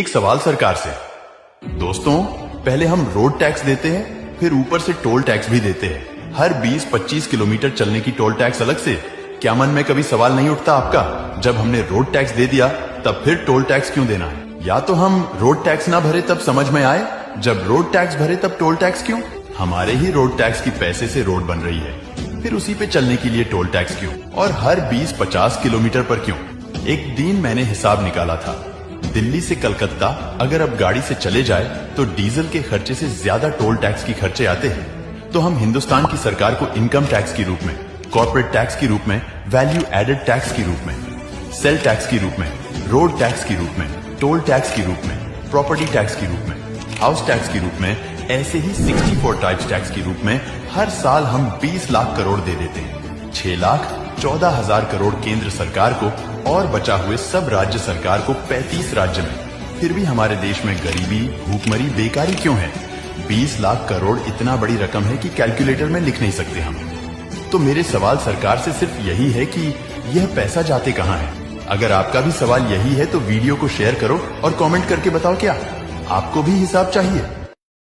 सवाल सरकार से। दोस्तों, पहले हम रोड टैक्स देते हैं, फिर ऊपर से टोल टैक्स भी देते हैं। हर 20-25 किलोमीटर चलने की टोल टैक्स अलग से। क्या मन में कभी सवाल नहीं उठता आपका, जब हमने रोड टैक्स दे दिया तब फिर टोल टैक्स क्यों देना है? या तो हम रोड टैक्स ना भरे तब समझ में आए, जब रोड टैक्स भरे तब टोल टैक्स क्यों? हमारे ही रोड टैक्स की पैसे से रोड बन रही है, फिर उसी पे चलने के लिए टोल टैक्स क्यों? और हर 20-50 किलोमीटर पर क्यों? एक दिन मैंने हिसाब निकाला था, दिल्ली से कलकत्ता अगर अब गाड़ी से चले जाए तो डीजल के खर्चे से ज्यादा टोल टैक्स की खर्चे आते हैं। तो हम हिंदुस्तान की सरकार को इनकम टैक्स के रूप में, कॉर्पोरेट टैक्स के रूप में, वैल्यू एडेड टैक्स के रूप में, सेल टैक्स के रूप में, रोड टैक्स के रूप में, टोल टैक्स के रूप में, प्रॉपर्टी टैक्स के रूप में, हाउस टैक्स के रूप में, ऐसे ही 64 टाइप्स टैक्स के रूप में हर साल हम 20 लाख करोड़ दे देते हैं। 6,14,000 करोड़ केंद्र सरकार को और बचा हुए सब राज्य सरकार को 35 राज्य में। फिर भी हमारे देश में गरीबी, भूखमरी, बेकारी क्यों है? 20 लाख करोड़ इतना बड़ी रकम है कि कैलकुलेटर में लिख नहीं सकते हम। तो मेरे सवाल सरकार से सिर्फ यही है कि यह पैसा जाते कहां है? अगर आपका भी सवाल यही है तो वीडियो को शेयर करो और कमेंट करके बताओ, क्या आपको भी हिसाब चाहिए?